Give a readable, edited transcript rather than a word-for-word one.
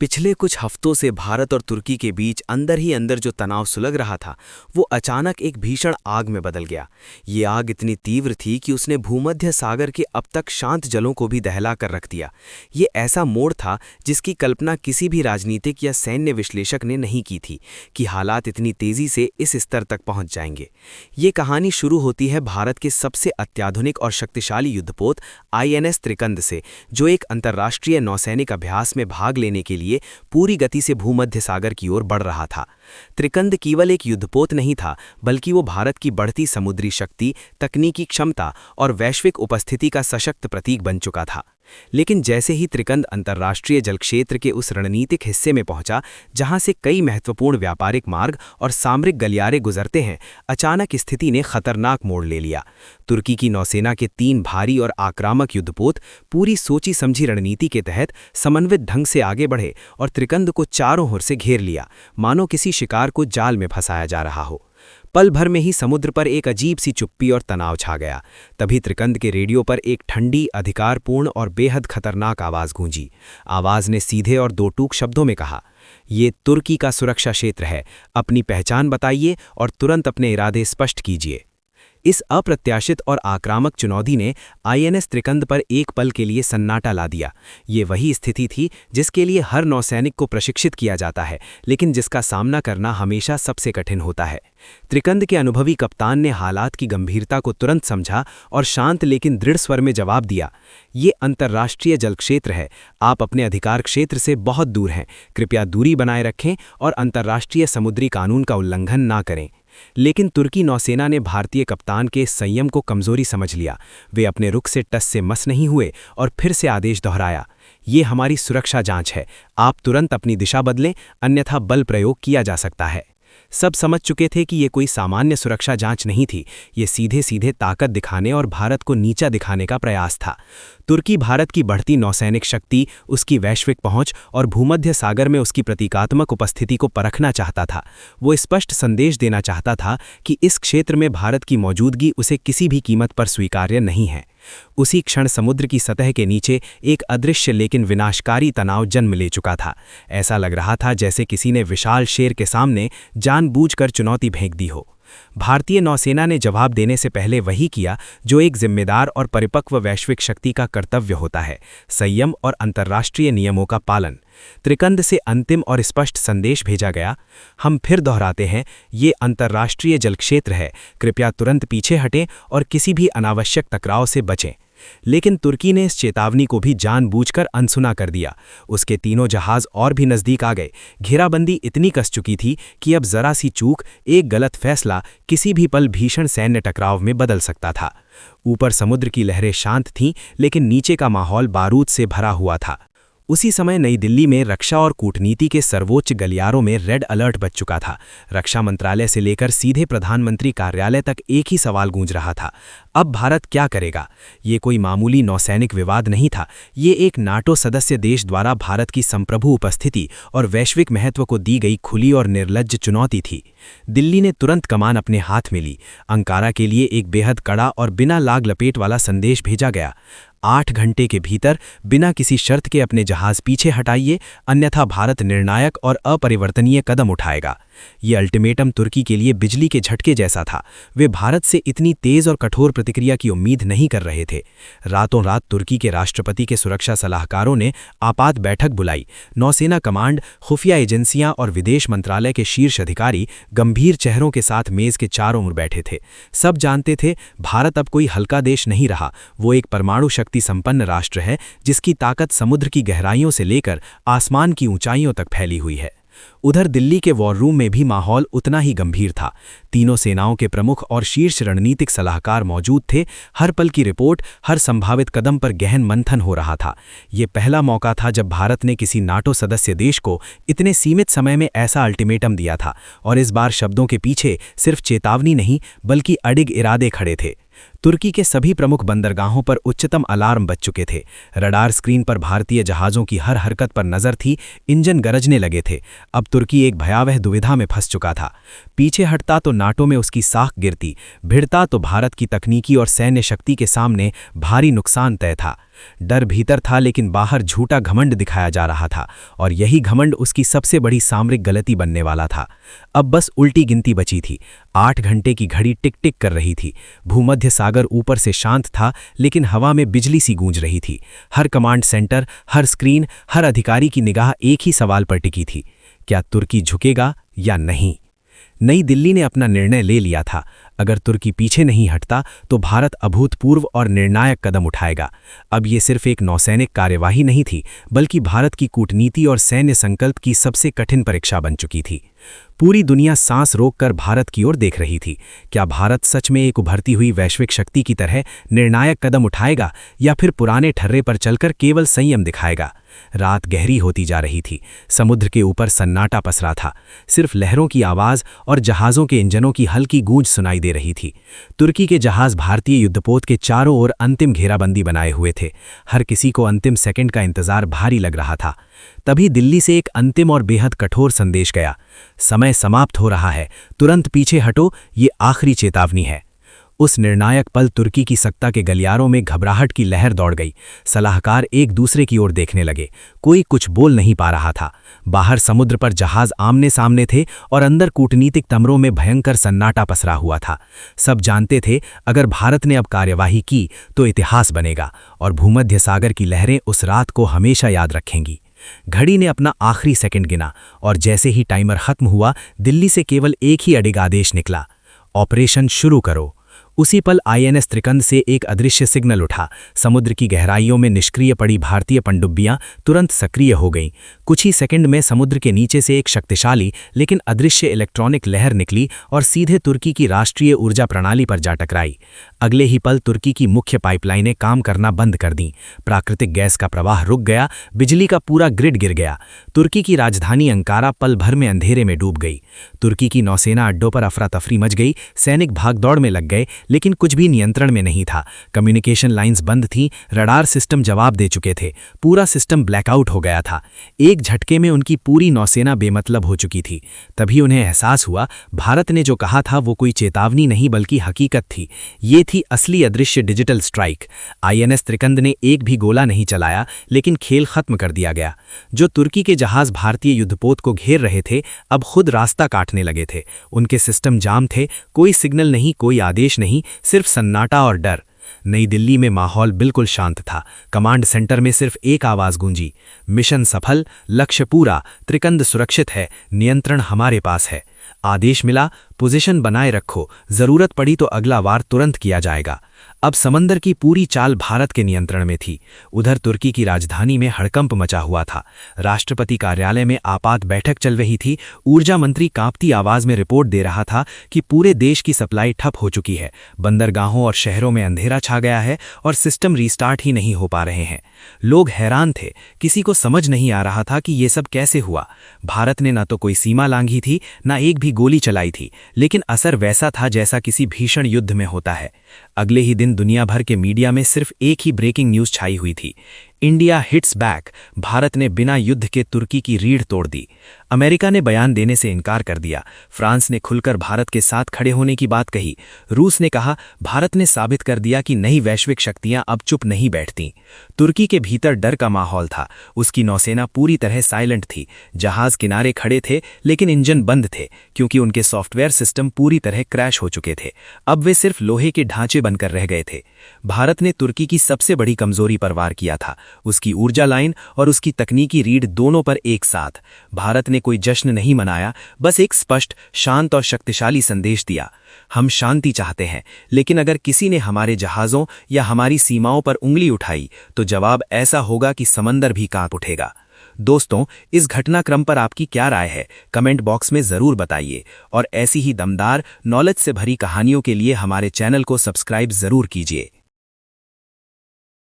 पिछले कुछ हफ्तों से भारत और तुर्की के बीच अंदर ही अंदर जो तनाव सुलग रहा था वो अचानक एक भीषण आग में बदल गया। ये आग इतनी तीव्र थी कि उसने भूमध्य सागर के अब तक शांत जलों को भी दहला कर रख दिया। ये ऐसा मोड़ था जिसकी कल्पना किसी भी राजनीतिक या सैन्य विश्लेषक ने नहीं की थी कि हालात इतनी तेजी से इस स्तर तक पहुंच जाएंगे। ये कहानी शुरू होती है भारत के सबसे अत्याधुनिक और शक्तिशाली युद्धपोत INS त्रिकंद से, जो एक अंतर्राष्ट्रीय नौसैनिक अभ्यास में भाग लेने के लिए पूरी गति से भूमध्य सागर की ओर बढ़ रहा था। त्रिकंद केवल एक युद्धपोत नहीं था, बल्कि वो भारत की बढ़ती समुद्री शक्ति, तकनीकी क्षमता और वैश्विक उपस्थिति का सशक्त प्रतीक बन चुका था। लेकिन जैसे ही त्रिकंद अंतर्राष्ट्रीय जल क्षेत्र के उस रणनीतिक हिस्से में पहुंचा जहां से कई महत्वपूर्ण व्यापारिक मार्ग और सामरिक गलियारे गुजरते हैं, अचानक स्थिति ने खतरनाक मोड़ ले लिया। तुर्की की नौसेना के 3 भारी और आक्रामक युद्धपोत पूरी सोची समझी रणनीति के तहत समन्वित ढंग से आगे बढ़े और त्रिकंद को चारों ओर से घेर लिया, मानो किसी शिकार को जाल में फंसाया जा रहा हो। पल भर में ही समुद्र पर एक अजीब सी चुप्पी और तनाव छा गया। तभी त्रिकंद के रेडियो पर एक ठंडी, अधिकारपूर्ण और बेहद खतरनाक आवाज गूंजी। आवाज ने सीधे और 2 टूक शब्दों में कहा, "ये तुर्की का सुरक्षा क्षेत्र है, अपनी पहचान बताइए और तुरंत अपने इरादे स्पष्ट कीजिए।" इस अप्रत्याशित और आक्रामक चुनौती ने INS त्रिकंद पर एक पल के लिए सन्नाटा ला दिया। ये वही स्थिति थी जिसके लिए हर नौसैनिक को प्रशिक्षित किया जाता है, लेकिन जिसका सामना करना हमेशा सबसे कठिन होता है। त्रिकंद के अनुभवी कप्तान ने हालात की गंभीरता को तुरंत समझा और शांत लेकिन दृढ़ स्वर में जवाब दिया, "ये अंतर्राष्ट्रीय जल क्षेत्र है, आप अपने अधिकार क्षेत्र से बहुत दूर हैं, कृपया दूरी बनाए रखें और अंतर्राष्ट्रीय समुद्री कानून का उल्लंघन ना करें।" लेकिन तुर्की नौसेना ने भारतीय कप्तान के संयम को कमजोरी समझ लिया। वे अपने रुख से टस से मस नहीं हुए और फिर से आदेश दोहराया, "ये हमारी सुरक्षा जांच है, आप तुरंत अपनी दिशा बदलें, अन्यथा बल प्रयोग किया जा सकता है।" सब समझ चुके थे कि ये कोई सामान्य सुरक्षा जांच नहीं थी, ये सीधे सीधे ताकत दिखाने और भारत को नीचा दिखाने का प्रयास था। तुर्की भारत की बढ़ती नौसैनिक शक्ति, उसकी वैश्विक पहुंच और भूमध्य सागर में उसकी प्रतीकात्मक उपस्थिति को परखना चाहता था। वो स्पष्ट संदेश देना चाहता था कि इस क्षेत्र में भारत की मौजूदगी उसे किसी भी कीमत पर स्वीकार्य नहीं है। उसी क्षण समुद्र की सतह के नीचे एक अदृश्य लेकिन विनाशकारी तनाव जन्म ले चुका था। ऐसा लग रहा था जैसे किसी ने विशाल शेर के सामने जानबूझकर चुनौती फेंक दी हो। भारतीय नौसेना ने जवाब देने से पहले वही किया जो एक जिम्मेदार और परिपक्व वैश्विक शक्ति का कर्तव्य होता है, संयम और अंतर्राष्ट्रीय नियमों का पालन। त्रिकंद से अंतिम और स्पष्ट संदेश भेजा गया, "हम फिर दोहराते हैं, ये अंतर्राष्ट्रीय जल क्षेत्र है, कृपया तुरंत पीछे हटें और किसी भी अनावश्यक टकराव से बचें।" लेकिन तुर्की ने इस चेतावनी को भी जानबूझकर अनसुना कर दिया। उसके तीनों जहाज और भी नजदीक आ गए। घेराबंदी इतनी कस चुकी थी कि अब जरा सी चूक, एक गलत फैसला किसी भी पल भीषण सैन्य टकराव में बदल सकता था। ऊपर समुद्र की लहरें शांत थीं, लेकिन नीचे का माहौल बारूद से भरा हुआ था। उसी समय नई दिल्ली में रक्षा और कूटनीति के सर्वोच्च गलियारों में रेड अलर्ट बज चुका था। रक्षा मंत्रालय से लेकर सीधे प्रधानमंत्री कार्यालय तक एक ही सवाल गूंज रहा था, अब भारत क्या करेगा? ये कोई मामूली नौसैनिक विवाद नहीं था, ये एक नाटो सदस्य देश द्वारा भारत की संप्रभु उपस्थिति और वैश्विक महत्व को दी गई खुली और निर्लज्ज चुनौती थी। दिल्ली ने तुरंत कमान अपने हाथ में ली। अंकारा के लिए एक बेहद कड़ा और बिना लाग लपेट वाला संदेश भेजा गया, 8 घंटे के भीतर बिना किसी शर्त के अपने जहाज पीछे हटाइए, अन्यथा भारत निर्णायक और अपरिवर्तनीय कदम उठाएगा। ये अल्टीमेटम तुर्की के लिए बिजली के झटके जैसा था। वे भारत से इतनी तेज और कठोर प्रतिक्रिया की उम्मीद नहीं कर रहे थे। रातों रात तुर्की के राष्ट्रपति के सुरक्षा सलाहकारों ने आपात बैठक बुलाई। नौसेना कमांड, खुफिया एजेंसियां और विदेश मंत्रालय के शीर्ष अधिकारी गंभीर चेहरों के साथ मेज के चारों ओर बैठे थे। सब जानते थे भारत अब कोई हल्का देश नहीं रहा, वो एक परमाणु शक्ति संपन्न राष्ट्र है जिसकी ताकत समुद्र की गहराइयों से लेकर आसमान की ऊंचाइयों तक फैली हुई है। उधर दिल्ली के वॉर रूम में भी माहौल उतना ही गंभीर था। तीनों सेनाओं के प्रमुख और शीर्ष रणनीतिक सलाहकार मौजूद थे। हर पल की रिपोर्ट, हर संभावित कदम पर गहन मंथन हो रहा था। ये पहला मौका था जब भारत ने किसी नाटो सदस्य देश को इतने सीमित समय में ऐसा अल्टीमेटम दिया था, और इस बार शब्दों के पीछे सिर्फ चेतावनी नहीं बल्कि अडिग इरादे खड़े थे। तुर्की के सभी प्रमुख बंदरगाहों पर उच्चतम अलार्म बज चुके थे। रडार स्क्रीन पर भारतीय जहाज़ों की हर हरकत पर नज़र थी। इंजन गरजने लगे थे। अब तुर्की एक भयावह दुविधा में फंस चुका था। पीछे हटता तो नाटो में उसकी साख गिरती, भिड़ता तो भारत की तकनीकी और सैन्य शक्ति के सामने भारी नुकसान तय था। डर भीतर था लेकिन बाहर झूठा घमंड दिखाया जा रहा था, और यही घमंड उसकी सबसे बड़ी सामरिक गलती बनने वाला था। अब बस उल्टी गिनती बची थी। 8 घंटे की घड़ी टिक टिक कर रही थी। भूमध्य सागर ऊपर से शांत था, लेकिन हवा में बिजली सी गूंज रही थी। हर कमांड सेंटर, हर स्क्रीन, हर अधिकारी की निगाह एक ही सवाल पर टिकी थी, क्या तुर्की झुकेगा या नहीं। नई दिल्ली ने अपना निर्णय ले लिया था। अगर तुर्की पीछे नहीं हटता तो भारत अभूतपूर्व और निर्णायक कदम उठाएगा। अब ये सिर्फ एक नौसैनिक कार्यवाही नहीं थी, बल्कि भारत की कूटनीति और सैन्य संकल्प की सबसे कठिन परीक्षा बन चुकी थी। पूरी दुनिया सांस रोककर भारत की ओर देख रही थी। क्या भारत सच में एक उभरती हुई वैश्विक शक्ति की तरह निर्णायक कदम उठाएगा, या फिर पुराने ठर्रे पर चलकर केवल संयम दिखाएगा। रात गहरी होती जा रही थी। समुद्र के ऊपर सन्नाटा पसरा था। सिर्फ लहरों की आवाज और जहाज़ों के इंजनों की हल्की गूंज सुनाई दे रही थी। तुर्की के जहाज भारतीय युद्धपोत के चारों ओर अंतिम घेराबंदी बनाए हुए थे। हर किसी को अंतिम सेकंड का इंतजार भारी लग रहा था। तभी दिल्ली से एक अंतिम और बेहद कठोर संदेश गया। समय समाप्त हो रहा है, तुरंत पीछे हटो, ये आखिरी चेतावनी है। उस निर्णायक पल तुर्की की सत्ता के गलियारों में घबराहट की लहर दौड़ गई। सलाहकार एक दूसरे की ओर देखने लगे। कोई कुछ बोल नहीं पा रहा था। बाहर समुद्र पर जहाज आमने सामने थे और अंदर कूटनीतिक तमरों में भयंकर सन्नाटा पसरा हुआ था। सब जानते थे, अगर भारत ने अब कार्यवाही की तो इतिहास बनेगा और भूमध्य सागर की लहरें उस रात को हमेशा याद रखेंगी। घड़ी ने अपना आखिरी सेकंड गिना और जैसे ही टाइमर खत्म हुआ, दिल्ली से केवल एक ही अडिग आदेश निकला, ऑपरेशन शुरू करो। उसी पल आईएनएस त्रिकंद से एक अदृश्य सिग्नल उठा। समुद्र की गहराइयों में निष्क्रिय पड़ी भारतीय पनडुब्बियां तुरंत सक्रिय हो गईं। कुछ ही सेकंड में समुद्र के नीचे से एक शक्तिशाली लेकिन अदृश्य इलेक्ट्रॉनिक लहर निकली और सीधे तुर्की की राष्ट्रीय ऊर्जा प्रणाली पर जा टकराई। अगले ही पल तुर्की की मुख्य पाइपलाइनें काम करना बंद कर दीं। प्राकृतिक गैस का प्रवाह रुक गया, बिजली का पूरा ग्रिड गिर गया। तुर्की की राजधानी अंकारा पल भर में अंधेरे में डूब गई। तुर्की की नौसेना अड्डों पर अफरा तफरी मच गई। सैनिक भागदौड़ में लग गए, लेकिन कुछ भी नियंत्रण में नहीं था। कम्युनिकेशन लाइंस बंद थीं, रडार सिस्टम जवाब दे चुके थे। पूरा सिस्टम ब्लैकआउट हो गया था। एक झटके में उनकी पूरी नौसेना बेमतलब हो चुकी थी। तभी उन्हें एहसास हुआ, भारत ने जो कहा था वो कोई चेतावनी नहीं बल्कि हकीकत थी। ये थी असली अदृश्य डिजिटल स्ट्राइक। आईएनएस त्रिकंद ने एक भी गोला नहीं चलाया, लेकिन खेल खत्म कर दिया गया। जो तुर्की के जहाज भारतीय युद्धपोत को घेर रहे थे, अब खुद रास्ता काटने लगे थे। उनके सिस्टम जाम थे। कोई सिग्नल नहीं, कोई आदेश नहीं, सिर्फ सन्नाटा और डर। नई दिल्ली में माहौल बिल्कुल शांत था। कमांड सेंटर में सिर्फ एक आवाज गूंजी, मिशन सफल, लक्ष्य पूरा, त्रिकंद सुरक्षित है, नियंत्रण हमारे पास है। आदेश मिला, पोजीशन बनाए रखो, जरूरत पड़ी तो अगला वार तुरंत किया जाएगा। अब समंदर की पूरी चाल भारत के नियंत्रण में थी। उधर तुर्की की राजधानी में हड़कंप मचा हुआ था। राष्ट्रपति कार्यालय में आपात बैठक चल रही थी। ऊर्जा मंत्री कांपती आवाज में रिपोर्ट दे रहा था कि पूरे देश की सप्लाई ठप हो चुकी है। बंदरगाहों और शहरों में अंधेरा छा गया है और सिस्टम रीस्टार्ट ही नहीं हो पा रहे हैं। लोग हैरान थे। किसी को समझ नहीं आ रहा था कि ये सब कैसे हुआ। भारत ने न तो कोई सीमा लांघी थी, न एक भी गोली चलाई थी, लेकिन असर वैसा था जैसा किसी भीषण युद्ध में होता है। अगले ही दिन दुनिया भर के मीडिया में सिर्फ एक ही ब्रेकिंग न्यूज छाई हुई थी, इंडिया हिट्स बैक। भारत ने बिना युद्ध के तुर्की की रीढ़ तोड़ दी। अमेरिका ने बयान देने से इनकार कर दिया। फ्रांस ने खुलकर भारत के साथ खड़े होने की बात कही। रूस ने कहा, भारत ने साबित कर दिया कि नई वैश्विक शक्तियां अब चुप नहीं बैठती। तुर्की के भीतर डर का माहौल था। उसकी नौसेना पूरी तरह साइलेंट थी। जहाज किनारे खड़े थे, लेकिन इंजन बंद थे, क्योंकि उनके सॉफ्टवेयर सिस्टम पूरी तरह क्रैश हो चुके थे। अब वे सिर्फ लोहे के ढांचे बनकर रह गए थे। भारत ने तुर्की की सबसे बड़ी कमजोरी पर वार किया था, उसकी ऊर्जा लाइन और उसकी तकनीकी रीढ़ दोनों पर एक साथ। भारत ने कोई जश्न नहीं मनाया, बस एक स्पष्ट, शांत और शक्तिशाली संदेश दिया, हम शांति चाहते हैं, लेकिन अगर किसी ने हमारे जहाज़ों या हमारी सीमाओं पर उंगली उठाई तो जवाब ऐसा होगा कि समंदर भी कांप उठेगा। दोस्तों, इस घटनाक्रम पर आपकी क्या राय है, कमेंट बॉक्स में ज़रूर बताइए और ऐसी ही दमदार, नॉलेज से भरी कहानियों के लिए हमारे चैनल को सब्सक्राइब ज़रूर कीजिए।